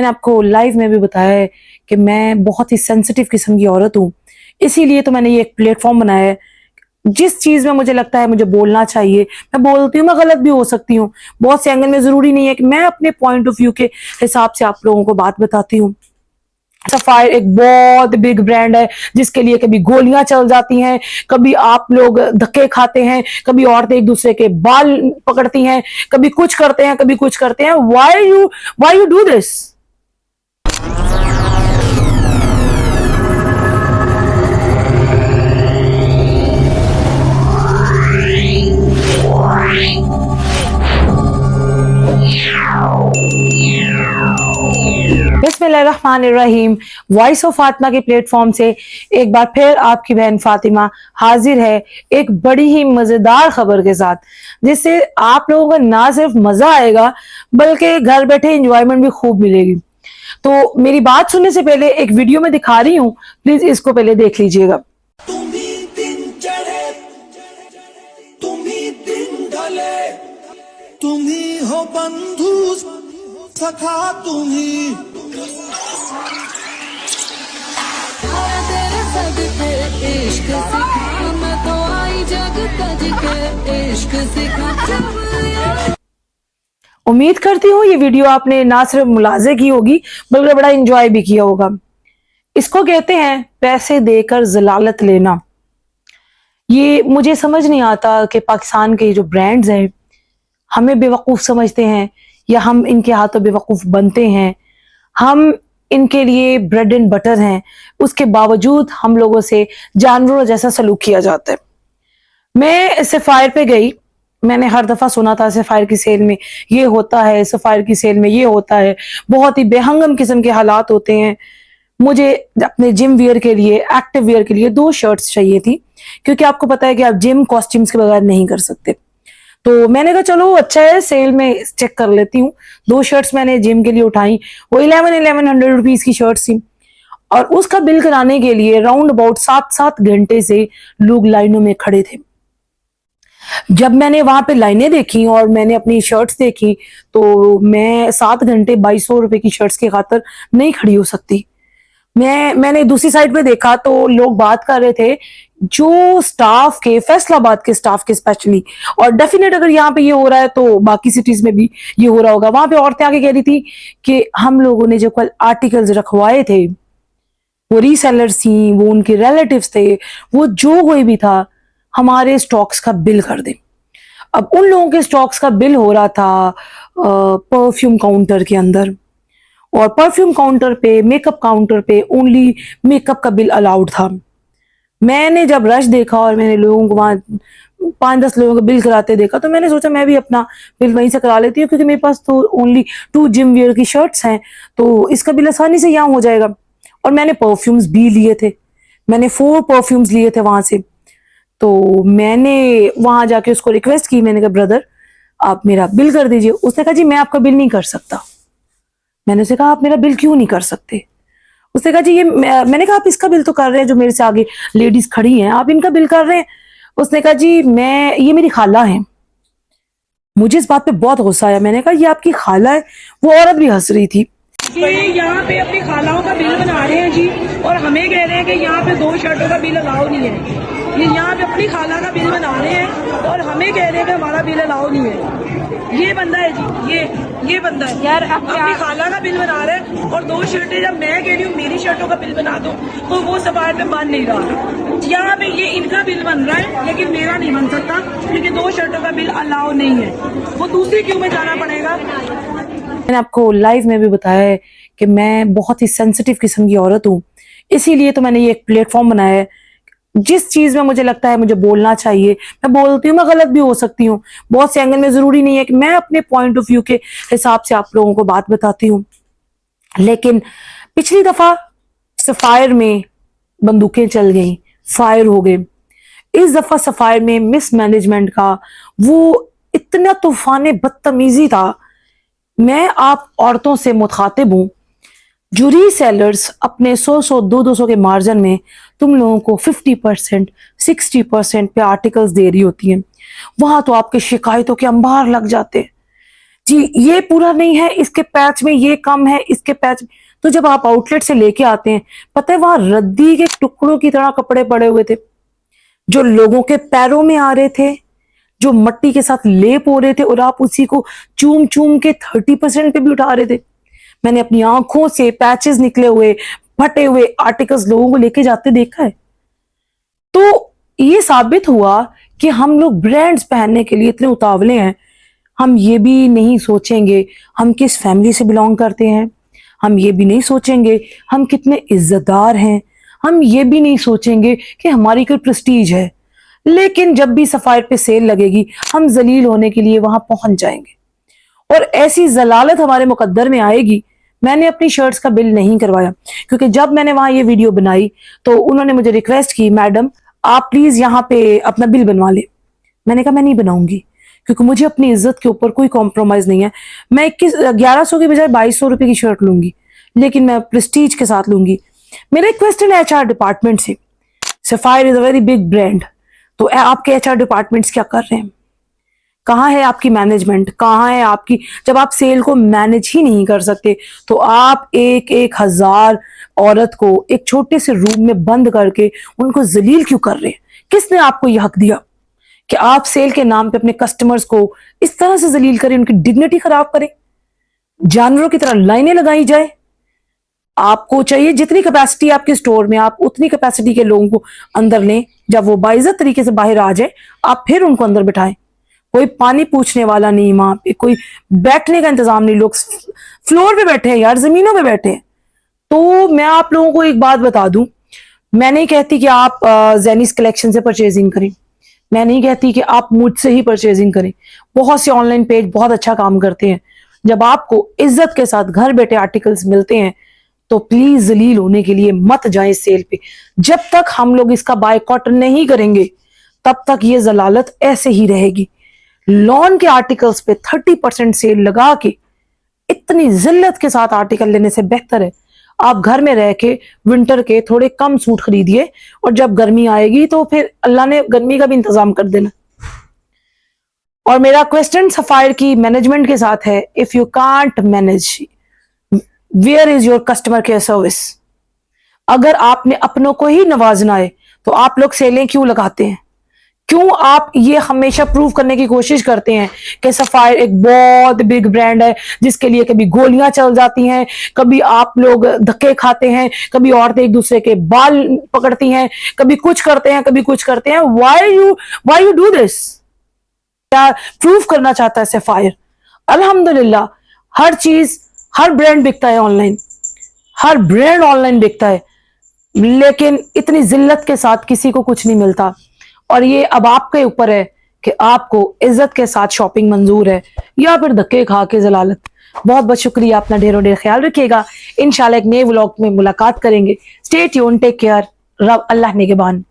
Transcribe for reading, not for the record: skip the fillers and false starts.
मैंने आपको लाइव में भी बताया है कि मैं बहुत ही सेंसिटिव किस्म की औरत हूँ, इसीलिए तो मैंने ये एक प्लेटफॉर्म बनाया है। जिस चीज में मुझे लगता है मुझे बोलना चाहिए मैं बोलती हूँ। मैं गलत भी हो सकती हूँ बहुत से एंगल में, जरूरी नहीं है कि मैं अपने पॉइंट ऑफ व्यू के हिसाब से आप लोगों को बात बताती हूँ। सफायर एक बहुत बिग ब्रांड है जिसके लिए कभी गोलियां चल जाती हैं, कभी आप लोग धक्के खाते हैं, कभी औरतें एक दूसरे के बाल पकड़ती हैं, कभी कुछ करते हैं, कभी कुछ करते हैं। Why you do this? बिस्मिल्लाहिर्रहमानिर्रहीम। वॉइस ऑफ फातिमा के प्लेटफॉर्म से एक बार फिर आपकी बहन फातिमा हाजिर है एक बड़ी ही मजेदार खबर के साथ, जिससे आप लोगों को ना सिर्फ मजा आएगा बल्कि घर बैठे एंजॉयमेंट भी खूब मिलेगी। तो मेरी बात सुनने से पहले एक वीडियो में दिखा रही हूँ, प्लीज इसको पहले देख लीजिएगा। तुम्ही दिन चढ़े, तुम्ही दिन ढले, तुम्ही हो बंधु सखा, तुम्ही तेरे सदके इश्क सिखा, मैं तो आई जग तज के इश्क सिखा। उम्मीद करती हूँ ये वीडियो आपने ना सिर्फ मुलाजे की होगी बल्कि बड़ा एंजॉय भी किया होगा। इसको कहते हैं पैसे देकर जलालत लेना। ये मुझे समझ नहीं आता कि पाकिस्तान के जो ब्रांड्स हैं हमें बेवकूफ समझते हैं या हम इनके हाथों बेवकूफ बनते हैं। हम इनके लिए ब्रेड एंड बटर हैं, उसके बावजूद हम लोगों से जानवरों जैसा सलूक किया जाता है। मैं सफायर पे गई, मैंने हर दफा सुना था सफायर की सेल में ये होता है, सफायर की सेल में ये होता है, बहुत ही बेहंगम किस्म के हालात होते हैं। मुझे अपने जिम वियर के लिए, एक्टिव वियर के लिए 2 शर्ट्स चाहिए थी, क्योंकि आपको पता है कि आप जिम कॉस्ट्यूम्स के बगैर नहीं कर सकते। तो मैंने कहा चलो अच्छा है, सेल में चेक कर लेती हूँ। 2 शर्ट्स मैंने जिम के लिए उठाई, वो 1100 रुपीज की शर्ट्स थी। और उसका बिल कराने के लिए राउंड अबाउट 7 घंटे से लोग लाइनों में खड़े थे। जब मैंने वहां पे लाइनें देखी और मैंने अपनी शर्ट्स देखी तो मैं 7 घंटे 2200 रुपए की शर्ट्स की खातर नहीं खड़ी हो सकती। मैंने दूसरी साइड पे देखा तो लोग बात कर रहे थे जो स्टाफ के, फैसलाबाद के स्टाफ के स्पेशली, और डेफिनेट अगर यहाँ पे ये हो रहा है तो बाकी सिटीज में भी ये हो रहा होगा। वहां पे औरतें आके कह रही थी कि हम लोगों ने जो कल आर्टिकल्स रखवाए थे वो रीसेलर्स थी, वो उनके रिलेटिव्स थे, वो जो कोई भी था, हमारे स्टॉक्स का बिल कर दे। अब उन लोगों के स्टॉक्स का बिल हो रहा था परफ्यूम काउंटर के अंदर, और परफ्यूम काउंटर पे, मेकअप काउंटर पे ओनली मेकअप का बिल अलाउड था। मैंने जब रश देखा और मैंने लोगों को वहां 5-10 लोगों का बिल कराते देखा तो मैंने सोचा मैं भी अपना बिल वहीं से करा लेती हूँ, क्योंकि मेरे पास तो ओनली 2 जिम वियर की शर्ट्स हैं तो इसका बिल आसानी से यहाँ हो जाएगा। और मैंने परफ्यूम्स भी लिए थे, मैंने 4 परफ्यूम्स लिए थे वहां से। तो मैंने वहां जाके उसको रिक्वेस्ट की, मैंने कहा ब्रदर आप मेरा बिल कर दीजिए। उसने कहा जी मैं आपका बिल नहीं कर सकता। मैंने उसे कहा आप मेरा बिल क्यों नहीं कर सकते? उसने कहा जी ये मैंने कहा आप इसका बिल तो कर रहे हैं, जो मेरे से आगे लेडीज खड़ी हैं आप इनका बिल कर रहे हैं। उसने कहा जी ये मेरी खाला है। मुझे इस बात पे बहुत गुस्सा आया। मैंने कहा ये आपकी खाला है? वो औरत भी हंस रही थी। ये यहाँ पे अपनी खालाओं का बिल बना रहे हैं जी, और हमें कह रहे हैं कि यहाँ पे 2 शर्टों का बिल अलाउ नहीं है। ये यहाँ पे अपनी खाला का बिल बना रहे हैं और हमें कह रहे हैं कि हमारा बिल अलाउ नहीं है। ये बंदा है जी, ये बंदा है यार, अपनी खाला का बिल बना रहे हैं और 2 शर्टें जब मैं कह रही हूँ मेरी शर्टों का बिल बना दो तो वो सफायर पे बन नहीं रहा। यहाँ पे ये इनका बिल बन रहा है लेकिन मेरा नहीं बन सकता, क्योंकि 2 शर्टों का बिल अलाउ नहीं है। वो दूसरी क्यों में जाना पड़ेगा। मैंने आपको लाइव में भी बताया है कि मैं बहुत ही सेंसिटिव किस्म की औरत हूँ, इसीलिए तो मैंने ये एक प्लेटफॉर्म बनाया है। जिस चीज में मुझे लगता है मुझे बोलना चाहिए मैं बोलती हूँ। मैं गलत भी हो सकती हूँ बहुत से एंगल में, जरूरी नहीं है कि मैं अपने पॉइंट ऑफ व्यू के हिसाब से आप लोगों को बात बताती हूँ। लेकिन पिछली दफा सफायर में बंदूकें चल गई, फायर हो गए। इस दफा सफायर में मिसमैनेजमेंट का वो इतना तूफान बदतमीजी था। मैं आप औरतों से मुखातिब हूं जो रीसेलर्स अपने 100 200 के मार्जिन में तुम लोगों को 50% 60% पे आर्टिकल्स दे रही होती हैं। वहां तो आपके शिकायतों के अंबार लग जाते हैं। जी ये पूरा नहीं है, इसके पैच में ये कम है, इसके पैच। तो जब आप आउटलेट से लेके आते हैं, पता है वहां रद्दी के टुकड़ों की तरह कपड़े पड़े हुए थे, जो लोगों के पैरों में आ रहे थे, जो मट्टी के साथ लेप हो रहे थे, और आप उसी को चूम चूम के 30% पे भी उठा रहे थे। मैंने अपनी आंखों से पैचेस निकले हुए, फटे हुए आर्टिकल्स लोगों को लेके जाते देखा है। तो ये साबित हुआ कि हम लोग ब्रांड्स पहनने के लिए इतने उतावले हैं, हम ये भी नहीं सोचेंगे हम किस फैमिली से बिलोंग करते हैं, हम ये भी नहीं सोचेंगे हम कितने इज्जतदार हैं, हम ये भी नहीं सोचेंगे कि हमारी कोई प्रेस्टीज है। लेकिन जब भी सफायर पे सेल लगेगी, हम जलील होने के लिए वहां पहुंच जाएंगे, और ऐसी जलालत हमारे मुकद्दर में आएगी। मैंने अपनी शर्ट्स का बिल नहीं करवाया, क्योंकि जब मैंने वहां ये वीडियो बनाई तो उन्होंने मुझे रिक्वेस्ट की, मैडम आप प्लीज यहाँ पे अपना बिल बनवा ले। मैंने कहा मैं नहीं बनाऊंगी, क्योंकि मुझे अपनी इज्जत के ऊपर कोई कॉम्प्रोमाइज नहीं है। मैं 1100 की बजाय 2200 रुपए की शर्ट लूंगी, लेकिन मैं प्रेस्टीज के साथ लूंगी। मेरा एक क्वेश्चन है HR डिपार्टमेंट से, sapphire is a very big brand, तो आपके HR डिपार्टमेंट्स क्या कर रहे हैं? कहाँ है आपकी मैनेजमेंट? कहाँ है आपकी, जब आप सेल को मैनेज ही नहीं कर सकते तो आप एक हजार औरत को एक छोटे से रूम में बंद करके उनको जलील क्यों कर रहे हैं? किसने आपको यह हक दिया कि आप सेल के नाम पे अपने कस्टमर्स को इस तरह से जलील करें, उनकी डिग्निटी खराब करें, जानवरों की तरह लाइनें लगाई जाए? आपको चाहिए जितनी कैपेसिटी आपके स्टोर में, आप उतनी कैपेसिटी के लोगों को अंदर लें, जब वो बाइज्जत तरीके से बाहर आ जाए आप फिर उनको अंदर बिठाएं। कोई पानी पूछने वाला नहीं वहां पे, कोई बैठने का इंतजाम नहीं, लोग फ्लोर पे बैठे हैं यार, जमीनों पे बैठे हैं। तो मैं आप लोगों को एक बात बता दूं, मैं नहीं कहती कि आप जेनिस कलेक्शन से परचेजिंग करें, मैं नहीं कहती कि आप मुझसे ही परचेजिंग करें। बहुत से ऑनलाइन पेज बहुत अच्छा काम करते हैं। जब आपको इज्जत के साथ घर बैठे आर्टिकल्स मिलते हैं तो प्लीज जलील होने के लिए मत जाएं सेल पे। जब तक हम लोग इसका बायकॉट नहीं करेंगे तब तक ये जलालत ऐसे ही रहेगी। लॉन के आर्टिकल्स पे 30% सेल लगा के इतनी जिल्लत के साथ आर्टिकल लेने से बेहतर है आप घर में रह के विंटर के थोड़े कम सूट खरीदिए, और जब गर्मी आएगी तो फिर अल्लाह ने गर्मी का भी इंतजाम कर देना। और मेरा क्वेश्चन सफायर की मैनेजमेंट के साथ है, if you can't manage, where is your customer care service? अगर आपने अपनों को ही नवाजना है तो आप लोग सेलें क्यों लगाते हैं? क्यों आप ये हमेशा प्रूव करने की कोशिश करते हैं कि सफायर एक बहुत बिग ब्रांड है जिसके लिए कभी गोलियां चल जाती हैं, कभी आप लोग धक्के खाते हैं, कभी औरतें एक दूसरे के बाल पकड़ती हैं, कभी कुछ करते हैं, कभी कुछ करते हैं। Why you do this? क्या प्रूव करना चाहता है सफायर? अल्हम्दुलिल्लाह हर चीज, हर ब्रांड बिकता है ऑनलाइन, हर ब्रांड ऑनलाइन बिकता है, लेकिन इतनी जिल्लत के साथ किसी को कुछ नहीं मिलता। और ये अब आपके ऊपर है कि आपको इज्जत के साथ शॉपिंग मंजूर है या फिर धक्के खा के जलालत। बहुत बहुत शुक्रिया, अपना ढेरों ढेर ख्याल रखिएगा। इंशाल्लाह एक नए व्लॉग में मुलाकात करेंगे। स्टे ट्यून, टेक केयर, रब अल्लाह निगहबान।